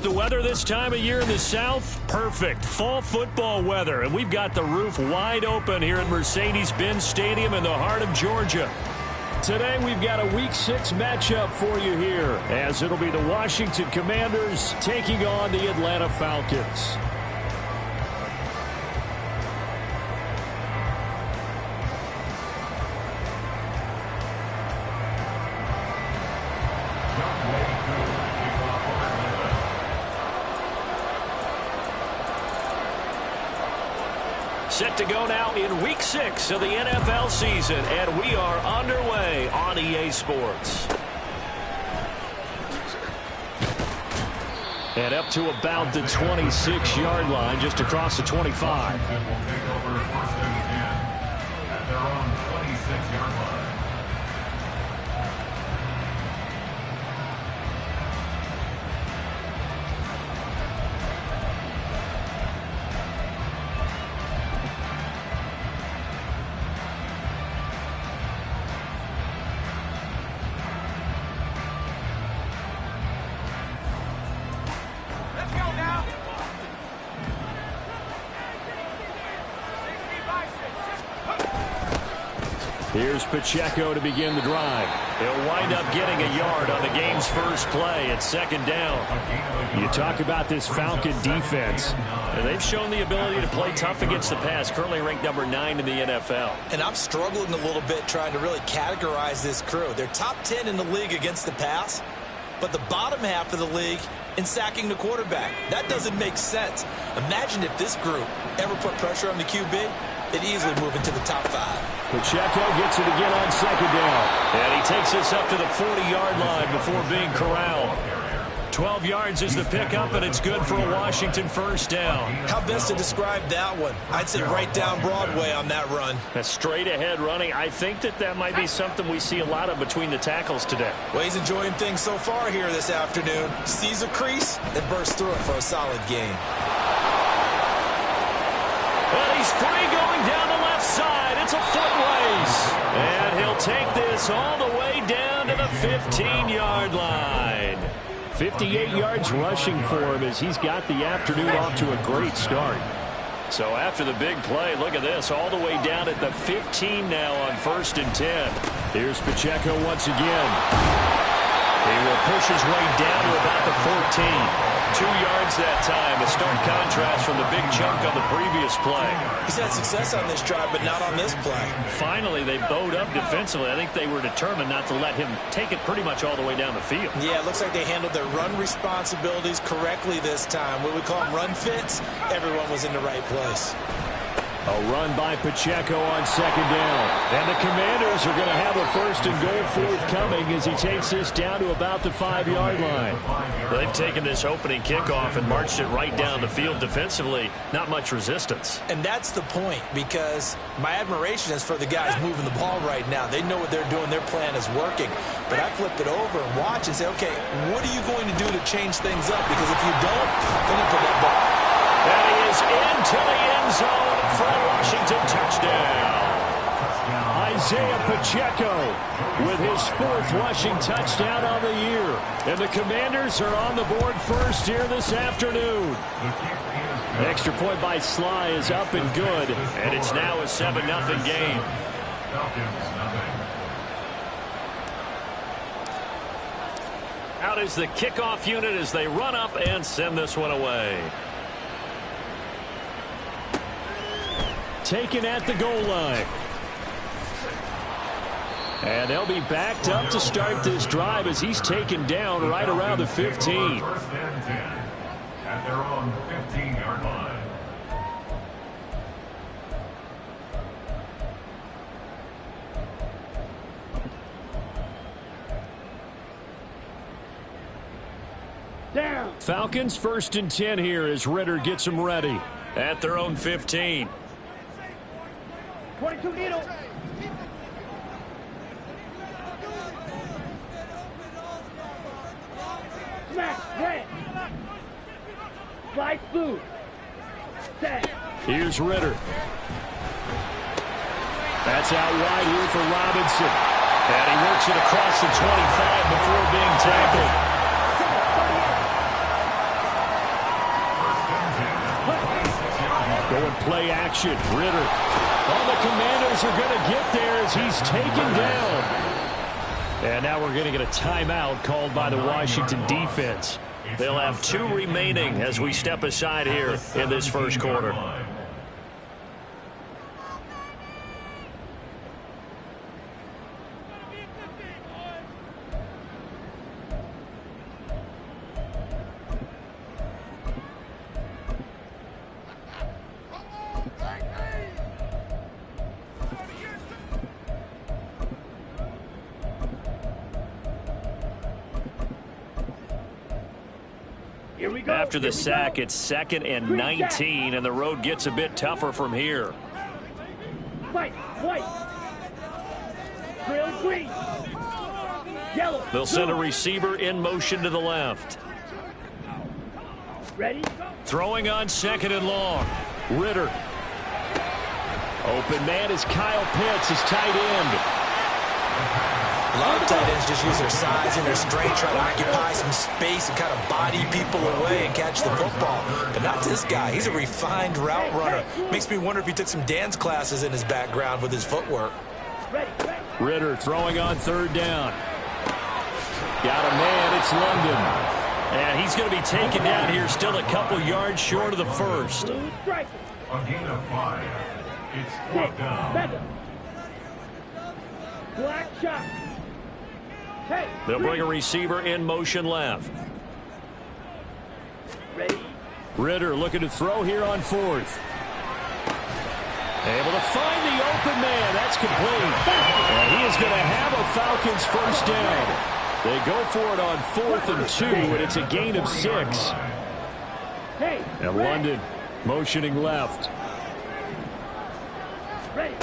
The weather this time of year in the South, perfect. Fall football weather, and we've got the roof wide open here at Mercedes-Benz Stadium in the heart of Georgia. Today we've got a Week 6 matchup for you here, as it'll be the Washington Commanders taking on the Atlanta Falcons. Set to go now in Week 6 of the NFL season, and we are underway on EA Sports. And up to about the 26-yard line, just across the 25. At their own 26-yard line. Here's Pacheco to begin the drive. He'll wind up getting a yard on the game's first play at second down. You talk about this Falcon defense. And they've shown the ability to play tough against the pass, currently ranked number 9 in the NFL. And I'm struggling a little bit trying to really categorize this crew. They're top 10 in the league against the pass, but the bottom half of the league in sacking the quarterback. That doesn't make sense. Imagine if this group ever put pressure on the QB. It easily move into the top 5. Pacheco gets it again on second down. And he takes this up to the 40-yard line before being corralled. 12 yards is the pickup, and it's good for a Washington first down. How best to describe that one? I'd say right down Broadway on that run. A straight-ahead running. I think that might be something we see a lot of between the tackles today. Well, he's enjoying things so far here this afternoon. Sees a crease and bursts through it for a solid gain. Well, he's free going down the left side. It's a foot race. And he'll take this all the way down to the 15-yard line. 58 yards rushing for him as he's got the afternoon off to a great start. So after the big play, look at this, all the way down at the 15 now on 1st and 10. Here's Pacheco once again. He will push his way down to about the 14. 2 yards that time, a stark contrast from the big chunk on the previous play. He's had success on this drive, but not on this play. Finally, they bowed up defensively. I think they were determined not to let him take it pretty much all the way down the field. Yeah, it looks like they handled their run responsibilities correctly this time. What we call them run fits, everyone was in the right place. A run by Pacheco on second down. And the Commanders are going to have a 1st and goal forthcoming as he takes this down to about the 5-yard line. They've taken this opening kickoff and marched it right down the field defensively. Not much resistance. And that's the point, because my admiration is for the guys moving the ball right now. They know what they're doing. Their plan is working. But I flip it over and watch and say, okay, what are you going to do to change things up? Because if you don't, then you put that ball. And he is into the end zone for a Washington touchdown. Isaiah Pacheco with his 4th rushing touchdown on the year. And the Commanders are on the board first here this afternoon. Extra point by Sly is up and good. And it's now a 7-0 game. Out is the kickoff unit as they run up and send this one away. Taken at the goal line. And they'll be backed up to start this drive as he's taken down right around the 15. 1st and 10 at their own 15-yard line. Down. Falcons 1st and 10 here as Ritter gets them ready at their own 15. 22 needle. Smash, red. Slide through. Set. Here's Ritter. That's out wide here for Robinson. And he works it across the 25 before being tackled. play action. Ritter. Oh, the Commanders are going to get there as he's taken down. And now we're going to get a timeout called by the Washington defense. They'll have 2 remaining as we step aside here in this first quarter. After the sack, it's 2nd and 19, and the road gets a bit tougher from here. White. Drill green. Yellow. They'll send a receiver in motion to the left. Ready? Throwing on 2nd and long. Ritter. Open man is Kyle Pitts, his tight end. A lot of tight ends just use their size and their strength, try to occupy some space and kind of body people away and catch the football. But not this guy. He's a refined route runner. Makes me wonder if he took some dance classes in his background with his footwork. Ritter throwing on 3rd down. Got a man. It's London. And he's going to be taken down here, still a couple yards short of the first. A gain of 5. It's 4th down. Black shot. Hey, they'll bring a receiver in motion left. Ready? Ritter looking to throw here on 4th. Able to find the open man. That's complete. And he is going to have a Falcons first down. They go for it on 4th and 2, and it's a gain of 6. And London motioning left. Ready?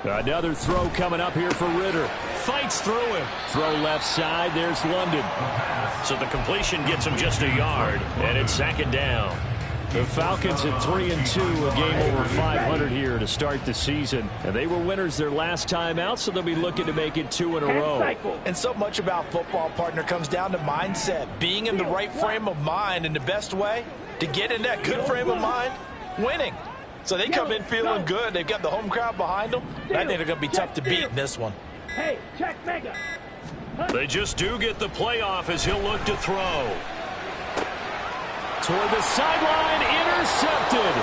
Another throw coming up here for Ritter. Fights through him. Throw left side. There's London. So the completion gets him just a yard, and it's 2nd down. The Falcons at 3-2, a game over 500 here to start the season. And they were winners their last time out, so they'll be looking to make it 2 in a row. And so much about football, partner, comes down to mindset. Being in the right frame of mind, and the best way to get in that good frame of mind, winning. So they come in feeling good. They've got the home crowd behind them. I think they're going to be tough to beat in this one. Hey, check mega. They just do get the playoff as he'll look to throw. Toward the sideline, intercepted.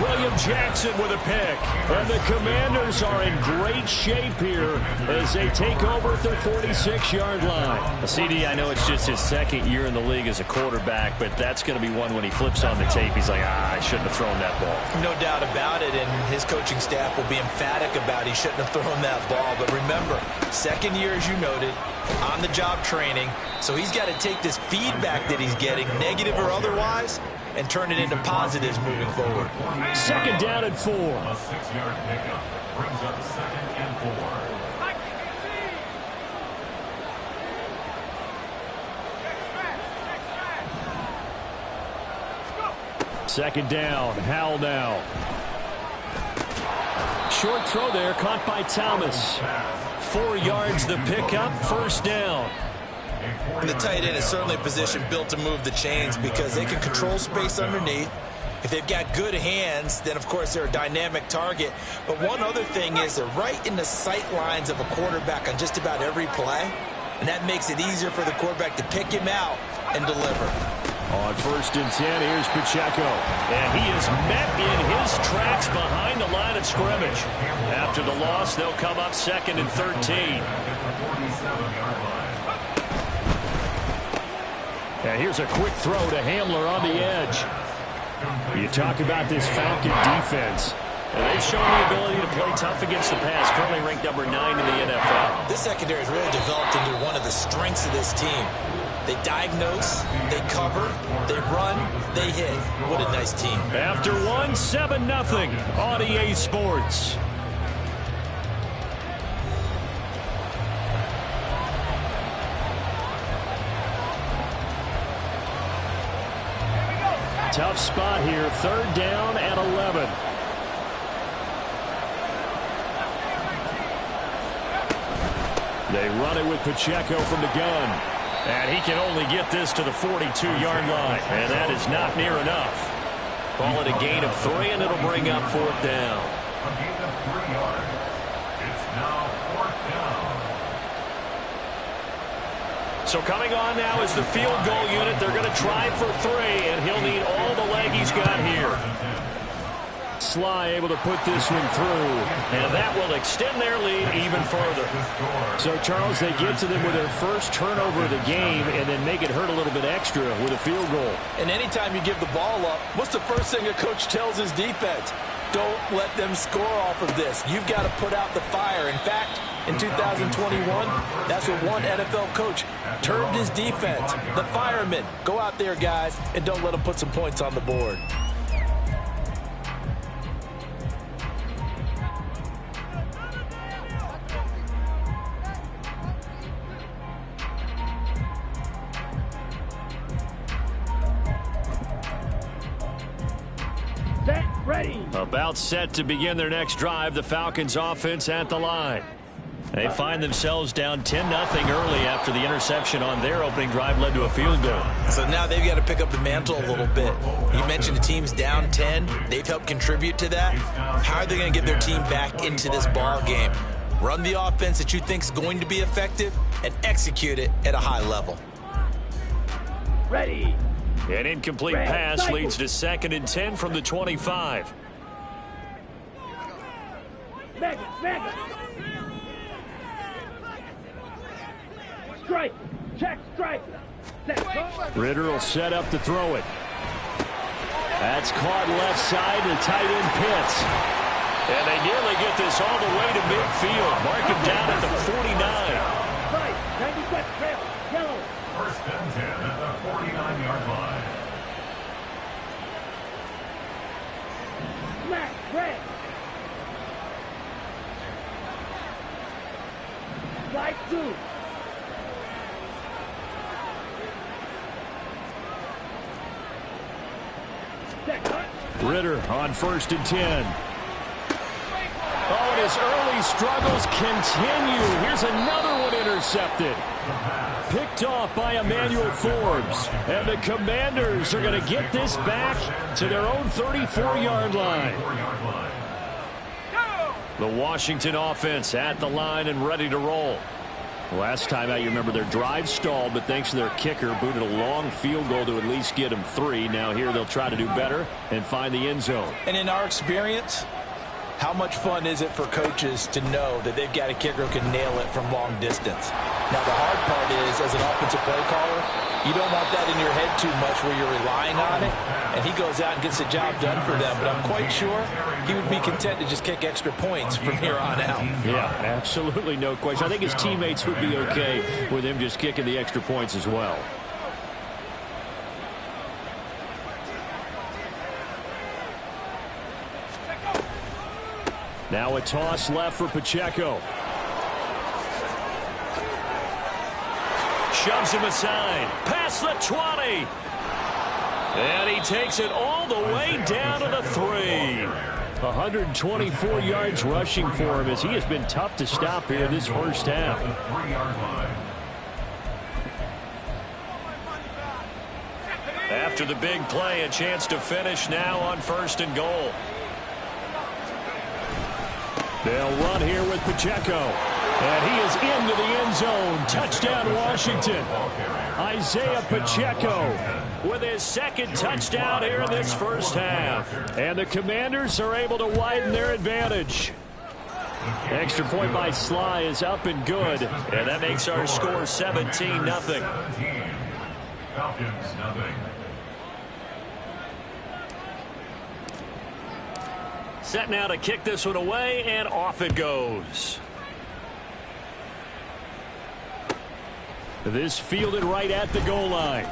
William Jackson with a pick. And the Commanders are in great shape here as they take over at their 46-yard line. CD, I know it's just his 2nd year in the league as a quarterback, but that's going to be one when he flips on the tape. He's like, I shouldn't have thrown that ball. No doubt about it, and his coaching staff will be emphatic about he shouldn't have thrown that ball. But remember, 2nd year, as you noted, on-the-job training. So he's got to take this feedback that he's getting, negative or otherwise, and turn it into positives moving forward. 2nd down and 4. A 6-yard pickup brings up 2nd and 4. Second down, Howell now. Short throw there, caught by Thomas. 4 yards the pickup, 1st down. And the tight end is certainly a position built to move the chains because they can control space underneath. If they've got good hands, then of course they're a dynamic target. But one other thing is they're right in the sight lines of a quarterback on just about every play. And that makes it easier for the quarterback to pick him out and deliver. On 1st and 10, here's Pacheco. And he is met in his tracks behind the line of scrimmage. After the loss, they'll come up 2nd and 13. And here's a quick throw to Hamler on the edge. You talk about this Falcon defense. And they've shown the ability to play tough against the pass, currently ranked number 9 in the NFL. This secondary has really developed into one of the strengths of this team. They diagnose, they cover, they run, they hit. What a nice team. After 1, 7-0 on EA Sports. Tough spot here, 3rd down and 11. They run it with Pacheco from the gun. And he can only get this to the 42-yard line. And that is not near enough. Call it a gain of 3, and it'll bring up 4th down. A gain of 3 yards. It's now 4th down. So coming on now is the field goal unit. They're going to try for 3, and he'll need all the leg he's got here. Sly able to put this one through, and that will extend their lead even further. So, Charles, they get to them with their first turnover of the game and then make it hurt a little bit extra with a field goal. And anytime you give the ball up, what's the first thing a coach tells his defense? Don't let them score off of this. You've got to put out the fire. In fact, in 2021, that's what one NFL coach termed his defense. The firemen. Go out there, guys, and don't let them put some points on the board. Set, ready. About set to begin their next drive, the Falcons offense at the line. They find themselves down 10-0 early after the interception on their opening drive led to a field goal. So now they've got to pick up the mantle a little bit. You mentioned the team's down 10. They've helped contribute to that. How are they going to get their team back into this ball game? Run the offense that you think is going to be effective and execute it at a high level. Ready. An incomplete pass leads to 2nd and 10 from the 25. Mega. Strike. Check strike. Set. Ritter will set up to throw it. That's caught left side to tight end Pitts. And they nearly get this all the way to midfield. Mark him down at the 49. Right. 90 seconds trail. Yellow. 1st and 10 at the 49-yard line. Smack. Red. Slide 2. Ritter on 1st and 10. Oh, and his early struggles continue. Here's another one intercepted. Picked off by Emmanuel Forbes. And the Commanders are going to get this back to their own 34-yard line. The Washington offense at the line and ready to roll. Last time out, you remember their drive stalled, but thanks to their kicker, booted a long field goal to at least get them 3. Now here they'll try to do better and find the end zone. And in our experience, how much fun is it for coaches to know that they've got a kicker who can nail it from long distance? Now, the hard part is, as an offensive play caller, you don't want that in your head too much where you're relying on it, and he goes out and gets the job done for them. But I'm quite sure he would be content to just kick extra points from here on out. Yeah, absolutely no question. I think his teammates would be okay with him just kicking the extra points as well. Now a toss left for Pacheco. Shoves him aside. Past the 20. And he takes it all the way down to the 3. 124 yards rushing for him as he has been tough to stop here this first half. After the big play, a chance to finish now on 1st and goal. They'll run here with Pacheco. And he is into the end zone. Touchdown, Washington. Isaiah Pacheco with his 2nd touchdown here in this first half. And the Commanders are able to widen their advantage. Extra point by Sly is up and good. And that makes our score 17-0. Falcons, nothing. Set now to kick this one away, and off it goes. This fielded right at the goal line.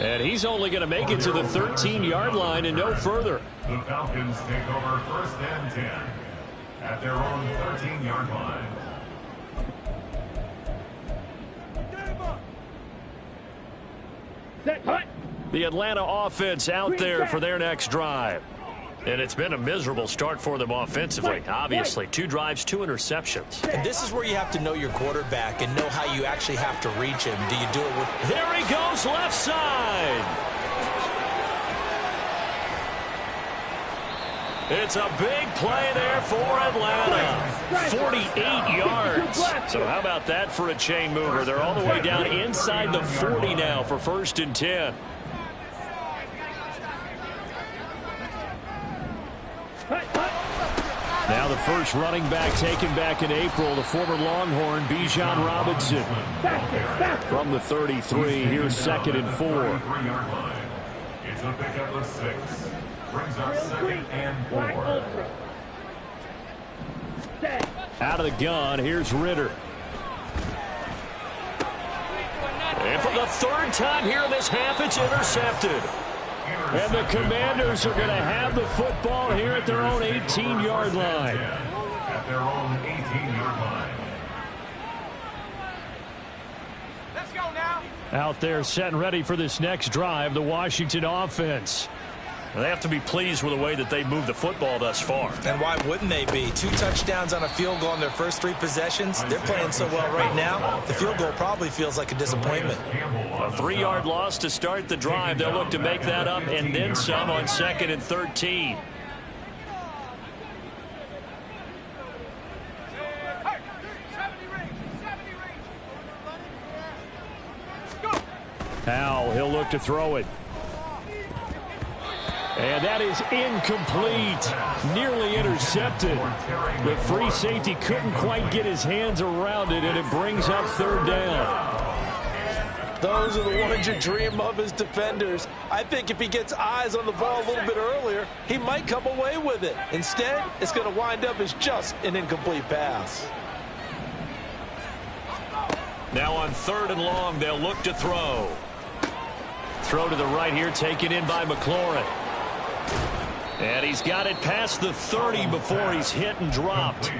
And he's only going to make it to the 13-yard line and no further. The Falcons take over 1st and 10 at their own 13-yard line. Set. Hut. The Atlanta offense out there for their next drive. And it's been a miserable start for them offensively. Obviously, 2 drives, 2 interceptions. And this is where you have to know your quarterback and know how you actually have to reach him. Do you do it with... There he goes, left side. It's a big play there for Atlanta. 48 yards. So how about that for a chain mover? They're all the way down inside the 40 now for 1st and 10. Now the first running back taken back in April, the former Longhorn, Bijan Robinson. From the 33, here's 2nd and 4. It's a pickup of 6. Brings up 2nd and 4. Out of the gun, here's Ritter. And for the 3rd time here in this half, it's intercepted. And the Commanders are going to have the football here at their own 18-yard line. At their own 18-yard line. Let's go now. Out there set and ready for this next drive, the Washington offense. They have to be pleased with the way that they moved the football thus far. And why wouldn't they be? 2 touchdowns on a field goal in their first 3 possessions. They're playing so well right now, the field goal probably feels like a disappointment. A 3-yard loss to start the drive. They'll look to make that up and then some on 2nd and 13. Howell, he'll look to throw it. And that is incomplete. Nearly intercepted. The free safety couldn't quite get his hands around it, and it brings up 3rd down. Those are the ones you dream of as defenders. I think if he gets eyes on the ball a little bit earlier, he might come away with it. Instead, it's going to wind up as just an incomplete pass. Now on 3rd and long, they'll look to throw. Throw to the right here, taken in by McLaurin. And he's got it past the 30 before he's hit and dropped.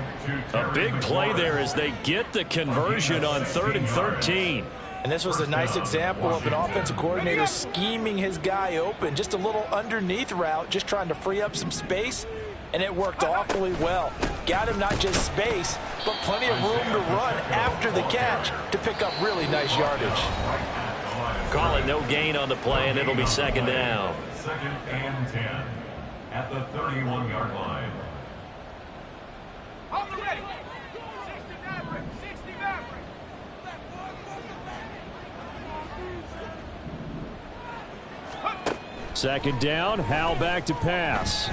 A big play there as they get the conversion on 3rd and 13. And this was a nice example of an offensive coordinator scheming his guy open. Just a little underneath route, just trying to free up some space. And it worked awfully well. Got him not just space, but plenty of room to run after the catch to pick up really nice yardage. Call it no gain on the play, and it'll be 2nd down. 2nd and 10 at the 31-yard line. Hold the ready. 60 Maverick. 60 Maverick. 2nd down, Howell back to pass.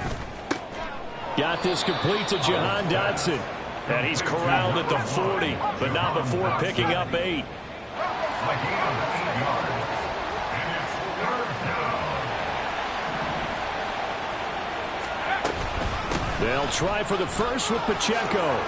Got this complete to Jahan Dotson. And he's corralled at the 40, but not before picking up 8. They'll try for the first with Pacheco.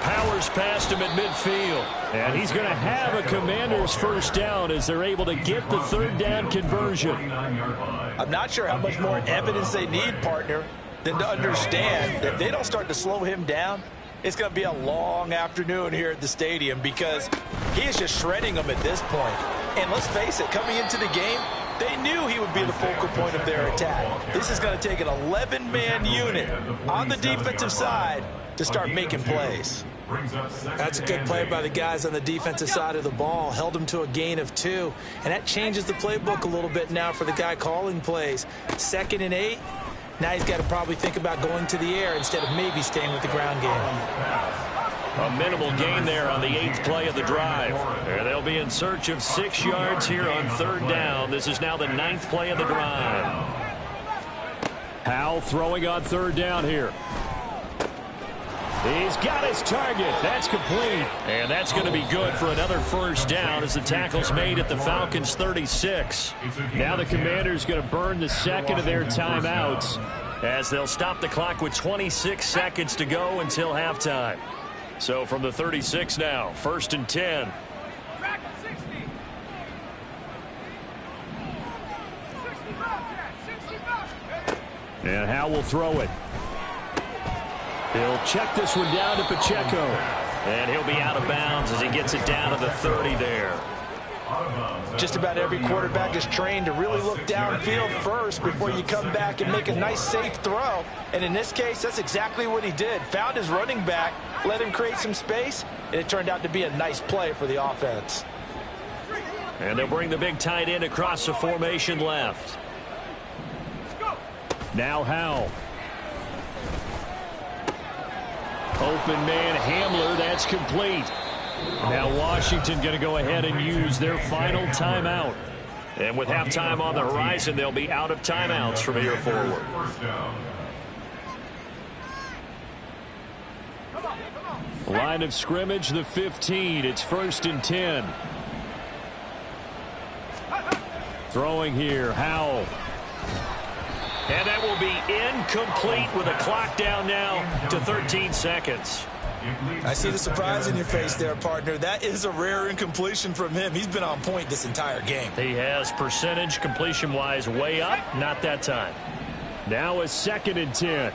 Powers past him at midfield. And he's going to have a Commander's 1st down as they're able to get the 3rd down conversion. I'm not sure how much more evidence they need, partner, than to understand that if they don't start to slow him down, it's going to be a long afternoon here at the stadium because he is just shredding them at this point. And let's face it, coming into the game, they knew he would be the focal point of their attack. This is going to take an 11-man unit on the defensive side to start making plays. That's a good play by the guys on the defensive side of the ball. Held him to a gain of 2. And that changes the playbook a little bit now for the guy calling plays. 2nd and 8. Now he's got to probably think about going to the air instead of maybe staying with the ground game. A minimal gain there on the 8th play of the drive. And they'll be in search of 6 yards here on 3rd down. This is now the 9th play of the drive. Howell throwing on 3rd down here. He's got his target. That's complete. And that's going to be good for another 1st down as the tackle's made at the Falcons' 36. Now the Commanders going to burn the 2nd of their timeouts as they'll stop the clock with 26 seconds to go until halftime. So from the 36 now, 1st and 10. And Howell will throw it. He'll check this one down to Pacheco. And he'll be out of bounds as he gets it down to the 30 there. Just about every quarterback is trained to really look downfield first before you come back and make a nice, safe throw. And in this case, that's exactly what he did. Found his running back, let him create some space, and it turned out to be a nice play for the offense. And they'll bring the big tight end across the formation left. Now Howell. Open man Hamler, that's complete. Now Washington going to go ahead and use their final timeout. And with halftime on the horizon, they'll be out of timeouts from here forward. Line of scrimmage, the 15. It's 1st and 10. Throwing here, Howell. And that will be incomplete with a clock down now to 13 seconds. I see the surprise in your face there, partner. That is a rare incompletion from him. He's been on point this entire game. He has percentage completion-wise way up, not that time. Now a 2nd and 10.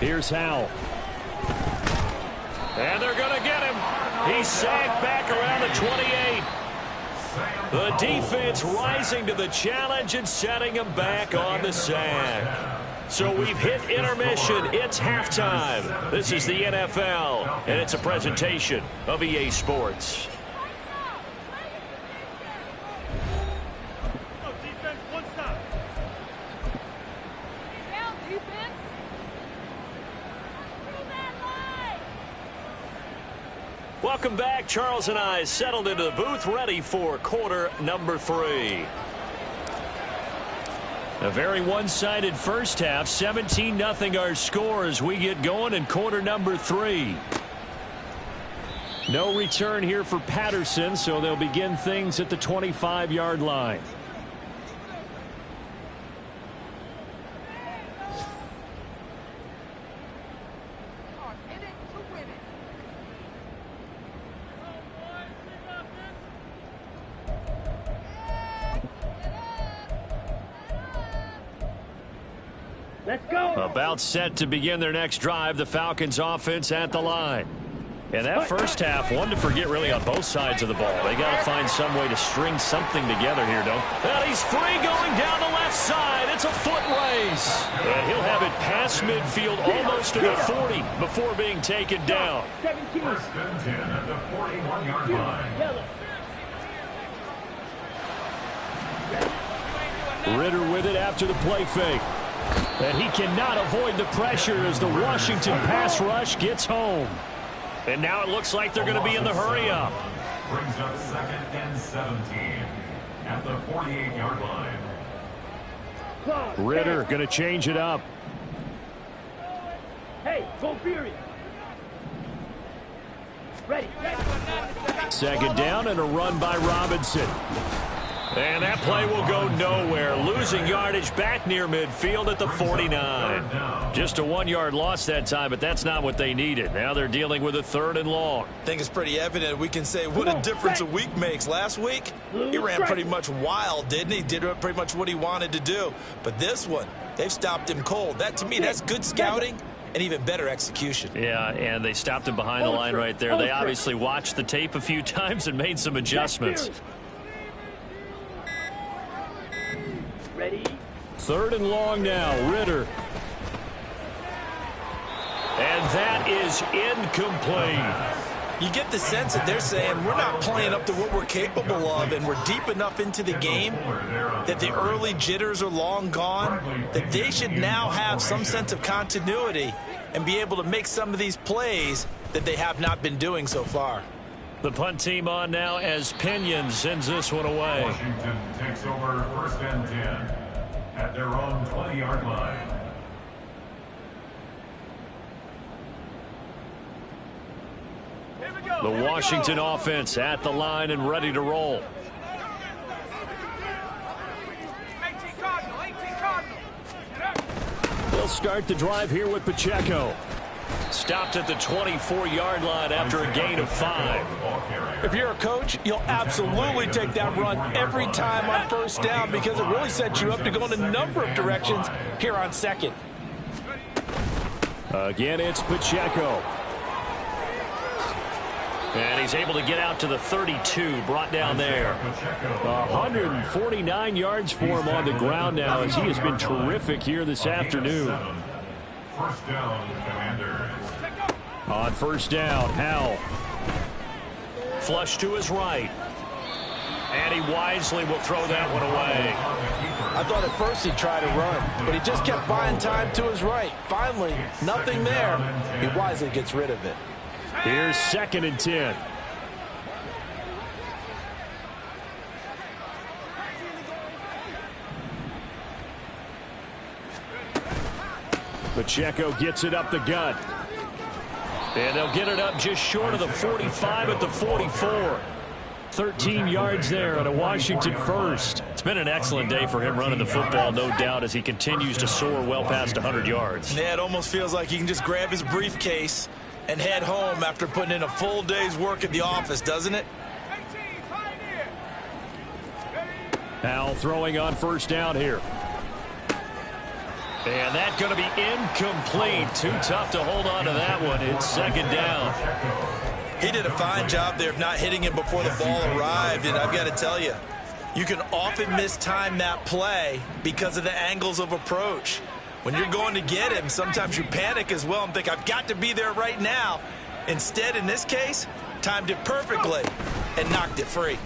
Here's Howell. And they're going to get him. He's sacked back around the 28. The defense rising to the challenge and setting him back on the sack. So we've hit intermission. It's halftime. This is the NFL, and it's a presentation of EA Sports. Welcome back. Charles and I settled into the booth, ready for quarter number 3. A very one-sided first half. 17-0 our score as we get going in quarter number 3. No return here for Patterson, so they'll begin things at the 25-yard line. Let's go. About set to begin their next drive, the Falcons offense at the line. And that first half, one to forget really on both sides of the ball. They got to find some way to string something together here, don't they? And he's free going down the left side. It's a foot race. And he'll have it past midfield almost to the 40 before being taken down. 17. 1st and 10 at the 41-yard line. Yellow. Ritter with it after the play fake. And he cannot avoid the pressure as the Washington pass rush gets home. And now it looks like they're going to be in the hurry-up. Brings up 2nd and 17 at the 48-yard line. Ritter going to change it up. Hey, go Fury. Ready. 2nd down and a run by Robinson. And that play will go nowhere. Losing yardage back near midfield at the 49. Just a 1-yard loss that time, but that's not what they needed. Now they're dealing with a 3rd and long. I think it's pretty evident. We can say what a difference a week makes. Last week, he ran pretty much wild, didn't he? Did pretty much what he wanted to do. But this one, they've stopped him cold. That, to me, that's good scouting and even better execution. Yeah, and they stopped him behind the line right there. They obviously watched the tape a few times and made some adjustments. Ready. 3rd and long now, Ritter. And that is incomplete. You get the sense that they're saying we're not playing up to what we're capable of, and we're deep enough into the game that the early jitters are long gone, that they should now have some sense of continuity and be able to make some of these plays that they have not been doing so far. The punt team on now as Pinion sends this one away. Washington takes over 1st and 10 at their own 20-yard line. The Washington offense at the line and ready to roll. 18 Cardinal. They'll start the drive here with Pacheco. Stopped at the 24-yard line after a gain of 5. If you're a coach, you'll absolutely take that run every time on 1st down because it really sets you up to go in a number of directions here on 2nd. Again, it's Pacheco. And he's able to get out to the 32, brought down there. 149 yards for him on the ground now as he has been terrific here this afternoon. 1st down, Commanders. On first down, Howell. Flush to his right. And he wisely will throw that one away. I thought at first he'd try to run, but he just kept buying time to his right. Finally, nothing there. He wisely gets rid of it. Here's 2nd and 10. Pacheco gets it up the gut. And they'll get it up just short of the 45 at the 44. 13 yards there on a Washington first. It's been an excellent day for him running the football, no doubt, as he continues to soar well past 100 yards. Yeah, it almost feels like he can just grab his briefcase and head home after putting in a full day's work at the office, doesn't it? Howell throwing on first down here. And that's going to be incomplete. Too tough to hold on to that one. It's 2nd down. He did a fine job there of not hitting him before the ball arrived, and I've got to tell you, you can often mistime that play because of the angles of approach. When you're going to get him, sometimes you panic as well and think, I've got to be there right now. Instead, in this case, timed it perfectly and knocked it free.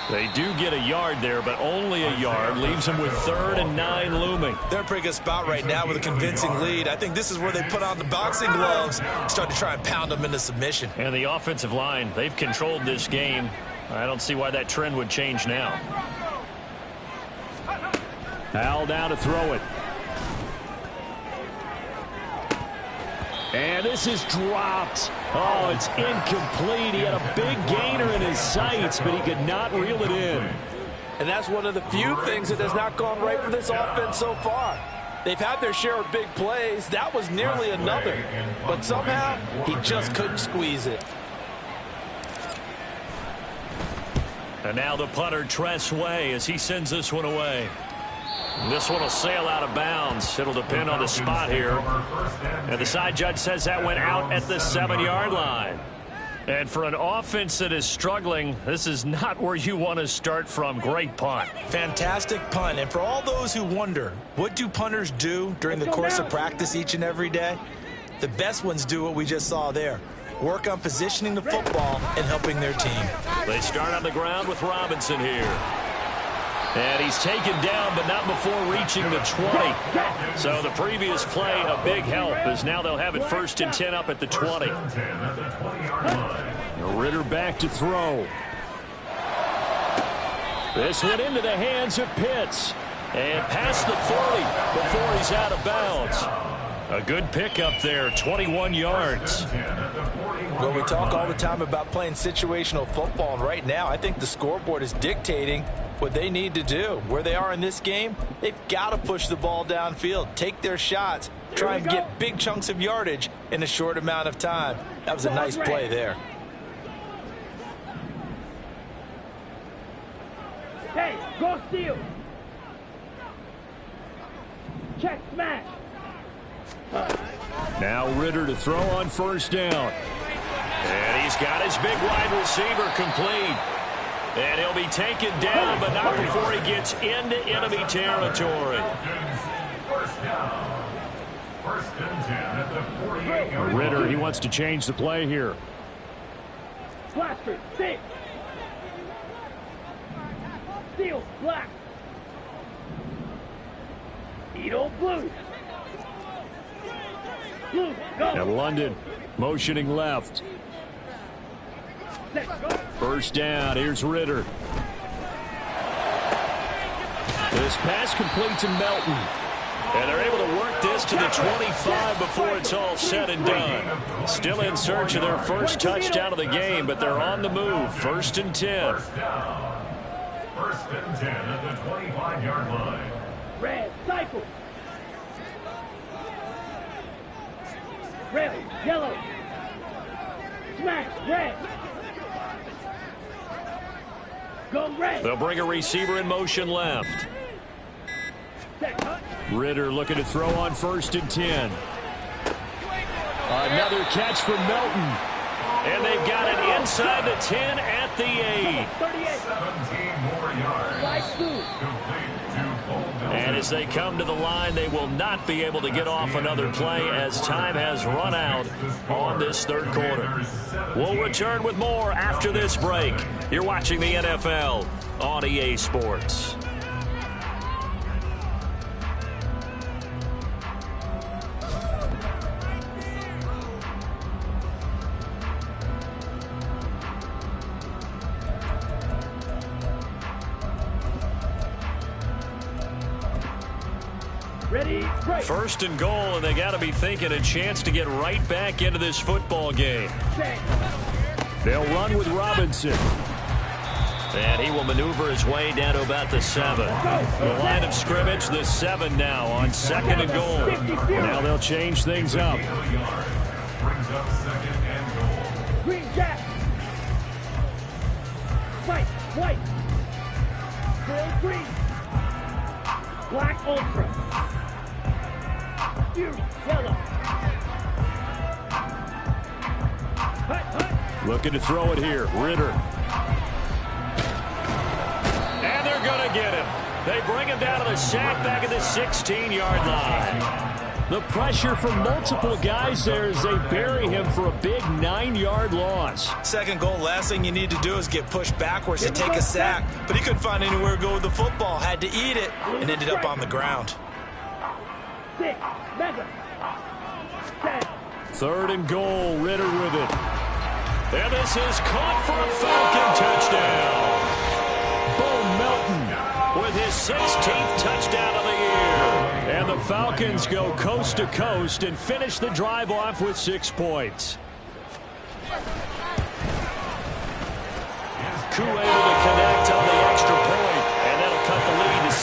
They do get a yard there, but only a yard. Leaves them with 3rd and 9 looming. They're in a pretty good spot right now with a convincing lead. I think this is where they put on the boxing gloves, start to try and pound them into submission. And the offensive line, they've controlled this game. I don't see why that trend would change now. Howell down to throw it. And this is dropped. Oh, it's incomplete. He had a big gainer in his sights, but he could not reel it in. And that's one of the few things that has not gone right for this offense so far. They've had their share of big plays. That was nearly another. But somehow, he just couldn't squeeze it. And now the punter, Tress Way, as he sends this one away. This one will sail out of bounds. It'll depend on the spot here. And the side judge says that went out at the 7-yard line. And for an offense that is struggling, this is not where you want to start from. Great punt. Fantastic punt. And for all those who wonder, what do punters do during the course of practice each and every day? The best ones do what we just saw there. Work on positioning the football and helping their team. They start on the ground with Robinson here. And he's taken down, but not before reaching the 20. So the previous play, a big help, as now they'll have it 1st and 10 up at the 20. Ritter back to throw. This one into the hands of Pitts. And past the 40 before he's out of bounds. A good pickup there, 21 yards. Well, we talk all the time about playing situational football, and right now I think the scoreboard is dictating what they need to do. Where they are in this game, they've got to push the ball downfield, take their shots, try and get big chunks of yardage in a short amount of time. That was a nice play there. Hey, go steal. Check, smash. Now Ritter to throw on first down. And he's got his big wide receiver complete. And he'll be taken down, but not before he gets into enemy territory. Ritter, he wants to change the play here. Blaster, 6. Steel, black. Edo, blue. Blue, go. And London motioning left. Set, go. First down, here's Ritter. This pass complete to Melton. And they're able to work this to the 25 before it's all said and done. Still in search of their first touchdown of the game, but they're on the move. 1st and 10. 1st and 10 at the 25-yard line. Red, cycle. Red, yellow. Smash, red. Go red. They'll bring a receiver in motion left. Set, cut. Ritter looking to throw on 1st and 10. Another catch from Melton. And they've got it inside the 10 at the 8. 38. 17 more yards. Right through. Complete to Bolden. And as they come to the line, they will not be able to get off another play as time has run out on this third quarter. We'll return with more after this break. You're watching the NFL on EA Sports. Ready, break. First and goal, and they got to be thinking a chance to get right back into this football game. Set. They'll run with Robinson. And he will maneuver his way down to about the 7. The line of scrimmage, the 7 now on second and goal. Now they'll change things up. Brings up second and goal. Green jack. White, white. Pearl green. Black ultra. Fury, yellow. Hut, hut. Looking to throw it here. Ritter. And they're going to get him. They bring him down to the sack back at the 16-yard line. The pressure from multiple guys there as they bury him for a big 9-yard loss. Second goal, last thing you need to do is get pushed backwards to take a sack. But he couldn't find anywhere to go with the football. Had to eat it and ended up on the ground. 6, mega. 10. Third and goal, Ritter with it. And this is caught for a Falcon touchdown. Bo Melton with his 16th touchdown of the year. And the Falcons go coast to coast and finish the drive off with 6 points. Koo able to connect on the extra point, and that'll cut the lead to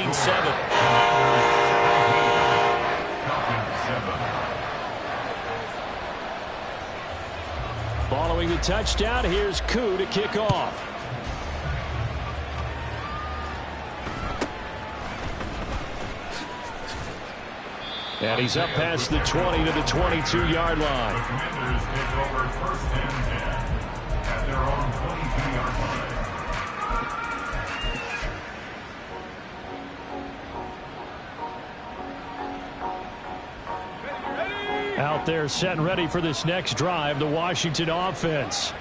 17-7. Following the touchdown, here's Koo to kick off. And he's up past the 20 to the 22-yard line. The Commanders take over first and 10 at their own 22-yard line. Out there set and ready for this next drive, the Washington offense.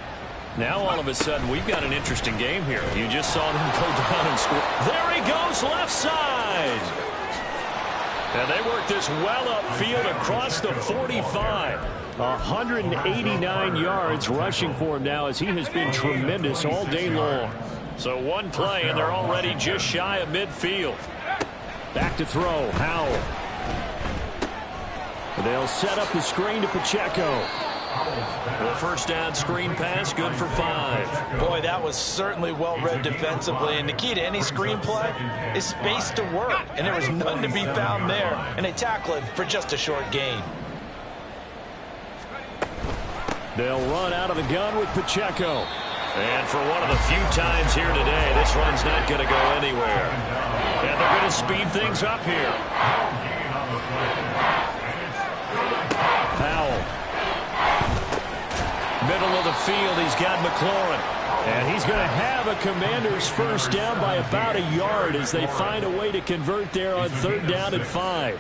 Now all of a sudden we've got an interesting game here. You just saw them go down and score. There he goes, left side. And they work this well upfield across the 45. 189 yards rushing for him now as he has been tremendous all day long. So one play and they're already just shy of midfield. Back to throw, Howell. They'll set up the screen to Pacheco. Well, first down screen pass, good for 5. Boy, that was certainly well-read defensively. And the key to any screenplay is space to work. And there was none to be found there. And they tackle it for just a short gain. They'll run out of the gun with Pacheco. And for one of the few times here today, this run's not going to go anywhere. And they're going to speed things up here. Powell. Middle of the field, he's got McLaurin. And he's going to have a Commander's first down by about a yard as they find a way to convert there on third down and 5.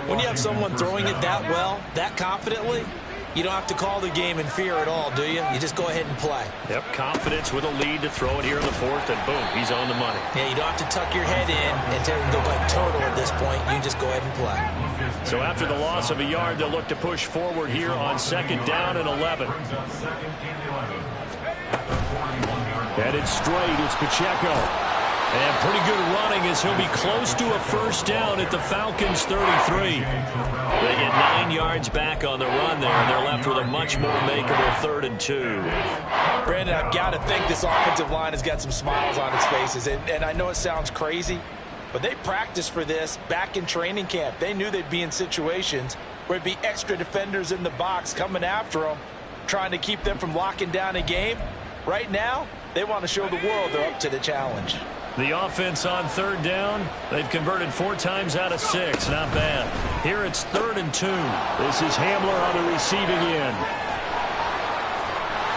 When you have someone throwing it that well, that confidently, you don't have to call the game in fear at all, do you? You just go ahead and play. Yep, confidence with a lead to throw it here in the 4th, and boom, he's on the money. Yeah, you don't have to tuck your head in and go by total at this point. You just go ahead and play. So after the loss of a yard, they'll look to push forward here on second down and 11. Headed straight, it's Pacheco. And pretty good running as he'll be close to a first down at the Falcons' 33. They get 9 yards back on the run there, and they're left with a much more makeable 3rd and 2. Brandon, I've got to think this offensive line has got some smiles on its faces. And I know it sounds crazy, but they practiced for this back in training camp. They knew they'd be in situations where it'd be extra defenders in the box coming after them, trying to keep them from locking down a game. Right now, they want to show the world they're up to the challenge. The offense on third down, they've converted 4 times out of 6. Not bad. Here it's 3rd and 2. This is Hamler on the receiving end.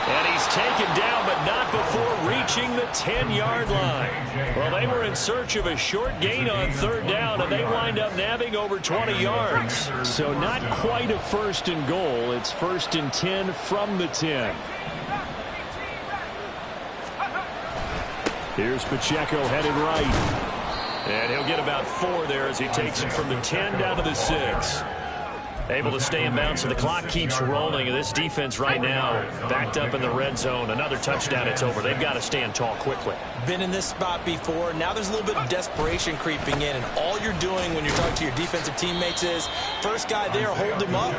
And he's taken down, but not before reaching the 10-yard line. Well, they were in search of a short gain on third down, and they wind up nabbing over 20 yards. So not quite a first and goal. It's first and 10 from the 10. Here's Pacheco headed right. And he'll get about 4 there as he takes it from the 10 down to the 6. Able to stay in bounds, so the clock keeps rolling. And this defense right now backed up in the red zone. Another touchdown, it's over. They've got to stand tall quickly. Been in this spot before. Now there's a little bit of desperation creeping in. And all you're doing when you're talking to your defensive teammates is, first guy there, hold him up.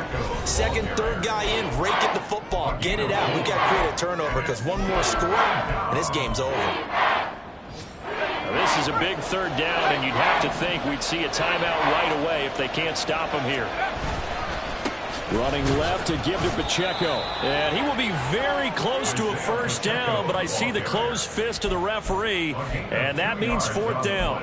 Second, third guy in, rake at the football. Get it out. We've got to create a turnover because one more score, and this game's over. Now, this is a big third down, and you'd have to think we'd see a timeout right away if they can't stop him here. Running left to give to Pacheco. And he will be very close to a first down, but I see the closed fist of the referee, and that means fourth down.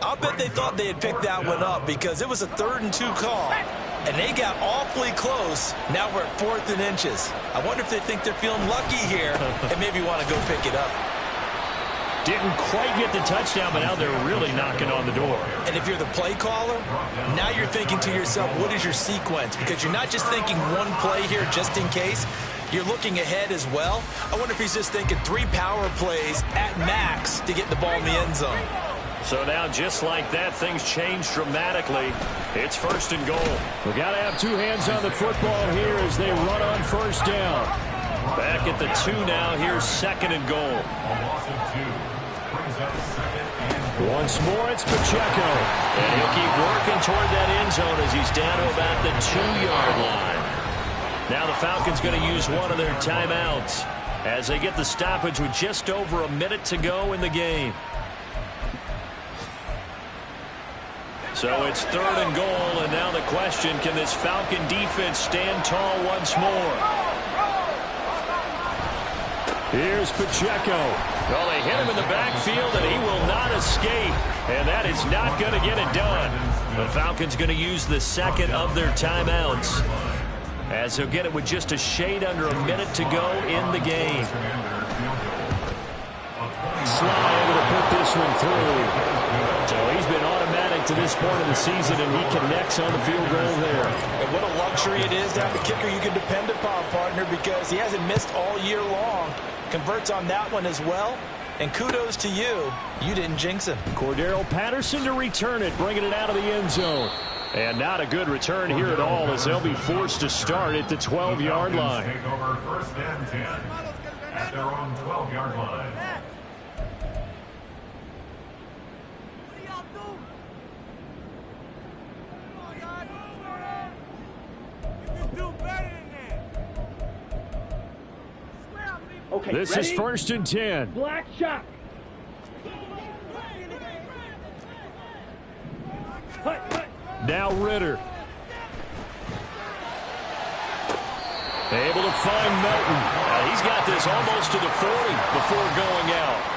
I'll bet they thought they had picked that one up because it was a 3rd and 2 call, and they got awfully close. Now we're at 4th and inches. I wonder if they think they're feeling lucky here and maybe want to go pick it up. Didn't quite get the touchdown, but now they're really knocking on the door. And if you're the play caller, now you're thinking to yourself, what is your sequence? Because you're not just thinking one play here just in case. You're looking ahead as well. I wonder if he's just thinking 3 power plays at max to get the ball in the end zone. So now, just like that, things change dramatically. It's first and goal. We got to have 2 hands on the football here as they run on first down. Back at the 2 now. Here's second and goal. Once more, it's Pacheco. And he'll keep working toward that end zone as he's down to about the 2-yard line. Now the Falcons going to use one of their timeouts as they get the stoppage with just over a minute to go in the game. So it's third and goal, and now the question, can this Falcon defense stand tall once more? Here's Pacheco. Well, they hit him in the backfield, and he will not escape. And that is not going to get it done. The Falcons going to use the second of their timeouts, as he'll get it with just a shade under a minute to go in the game. Sly able to put this one through. So he's been automatic to this point of the season, and he connects on the field goal there. And what a luxury it is to have a kicker you can depend upon, partner, because he hasn't missed all year long. Converts on that one as well. And kudos to you. You didn't jinx him. Cordero Patterson to return it, bringing it out of the end zone. And not a good return here at all, as they'll be forced to start at the 12-yard line. Take over first and 10 at their own 12-yard line. Okay, this ready? is first and 10. Black shot. Hut. Now Ritter. Able to find Melton. He's got this almost to the 40 before going out.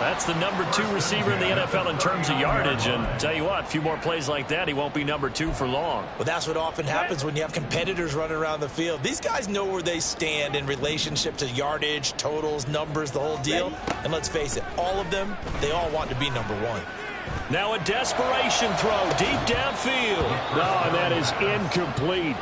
That's the number 2 receiver in the NFL in terms of yardage. And tell you what, a few more plays like that, he won't be number 2 for long. Well, that's what often happens when you have competitors running around the field. These guys know where they stand in relationship to yardage, totals, numbers, the whole deal. And let's face it, all of them, they all want to be number 1. Now a desperation throw deep downfield. No, and that is incomplete.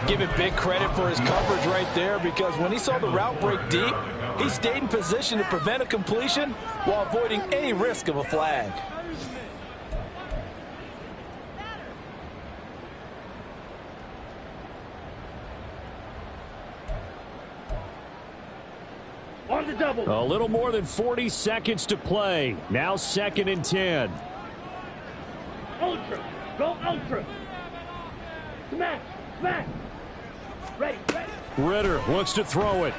Give it big credit for his coverage right there, because when he saw the route break deep, he stayed in position to prevent a completion while avoiding any risk of a flag. On the double. A little more than 40 seconds to play. Now second and 10. Ultra. Go ultra. Smash. Ready. Ritter wants to throw it.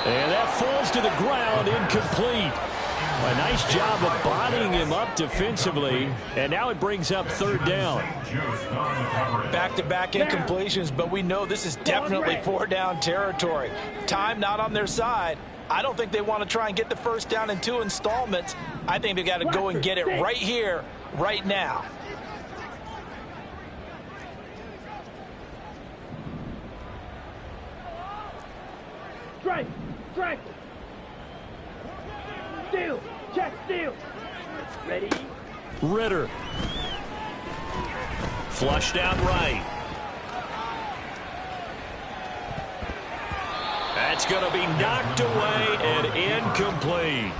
And that falls to the ground, incomplete. A nice job of bodying him up defensively, and now it brings up third down. Back-to-back incompletions, but we know this is definitely 4-down territory. Time not on their side. I don't think they want to try and get the first down in 2 installments. I think they've got to go and get it right here, right now. rifle. Steal. Check steal. Ready. Ritter. Flushed out right. That's going to be knocked away and incomplete.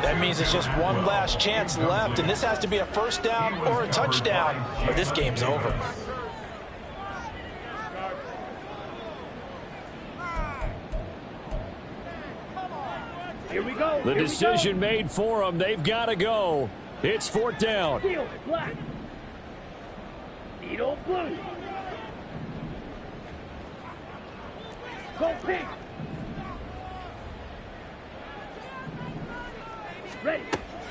That means it's just one last chance left, and this has to be a first down or a touchdown, or this game's over. Here we go. The decision made for them. They've got to go. It's 4th down. Steal. Black. Needle blue. Go pink. Ready.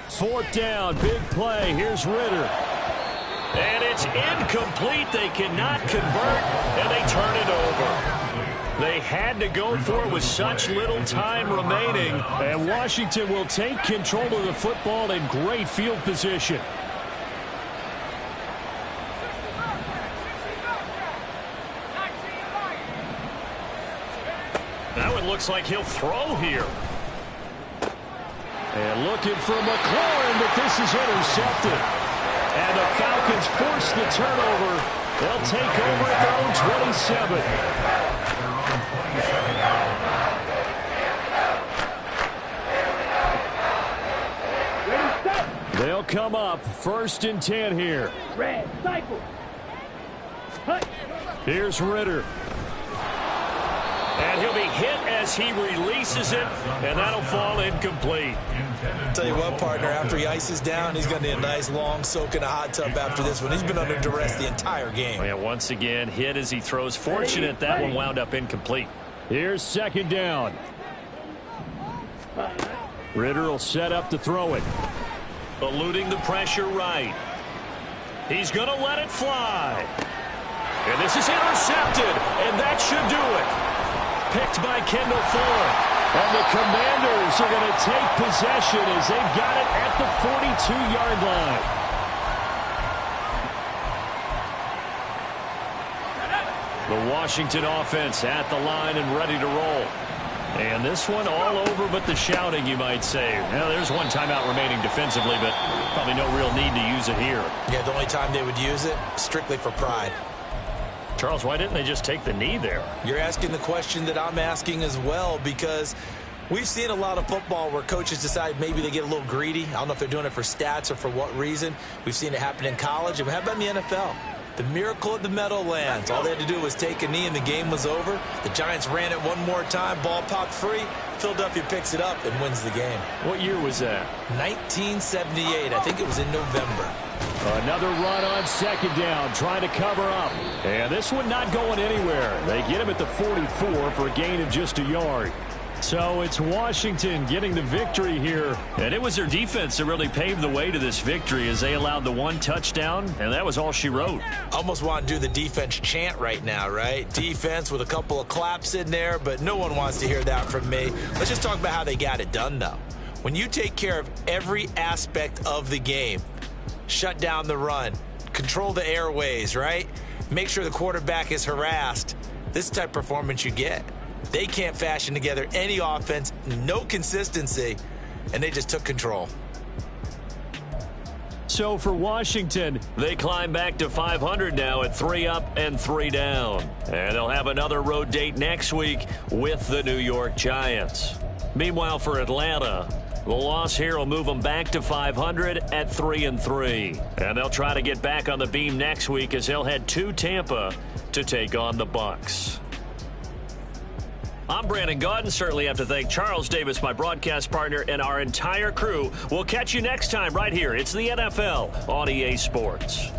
4th down. Big play. Here's Ritter. And it's incomplete. They cannot convert, and they turn it over. They had to go for it with such little time remaining. And Washington will take control of the football in great field position. That one looks like he'll throw here. And looking for McLaurin, but this is intercepted. And the Falcons force the turnover. They'll take over at their own 27. They'll come up 1st and 10 here. Red. Cycle. Hut. Here's Ritter. And he'll be hit as he releases it, and that'll fall incomplete. Tell you what, partner, after he ices down, he's going to need a nice long soak in a hot tub after this one. He's been under duress the entire game. And once again, hit as he throws. Fortunate that one wound up incomplete. Here's 2nd down. Ritter will set up to throw it. Eluding the pressure right. He's going to let it fly. And this is intercepted, and that should do it. Picked by Kendall Fuller. And the Commanders are going to take possession as they've got it at the 42-yard line. The Washington offense at the line and ready to roll. And this one all over but the shouting, you might say. Now, there's one timeout remaining defensively, but probably no real need to use it here. Yeah, the only time they would use it, strictly for pride. Charles, why didn't they just take the knee there? You're asking the question that I'm asking as well, because we've seen a lot of football where coaches decide maybe they get a little greedy. I don't know if they're doing it for stats or for what reason. We've seen it happen in college. And how about in the NFL? The miracle of the Meadowlands. All they had to do was take a knee and the game was over. The Giants ran it one more time. Ball popped free. Philadelphia picks it up and wins the game. What year was that? 1978. I think it was in November. Another run on 2nd down, trying to cover up. And this one not going anywhere. They get him at the 44 for a gain of just a yard. So it's Washington getting the victory here. And it was their defense that really paved the way to this victory as they allowed the one touchdown, and that was all she wrote. Almost want to do the defense chant right now, right? Defense with a couple of claps in there, but no one wants to hear that from me. Let's just talk about how they got it done, though. When you take care of every aspect of the game, shut down the run, control the airways, right? Make sure the quarterback is harassed. This is the type of performance you get. They can't fashion together any offense, no consistency, and they just took control. So for Washington, they climb back to 500 now at 3 up and 3 down. And they'll have another road date next week with the New York Giants. Meanwhile, for Atlanta, the loss here will move them back to 500 at 3-3. And they'll try to get back on the beam next week as they'll head to Tampa to take on the Bucs. I'm Brandon Gaudin. Certainly have to thank Charles Davis, my broadcast partner, and our entire crew. We'll catch you next time right here. It's the NFL on EA Sports.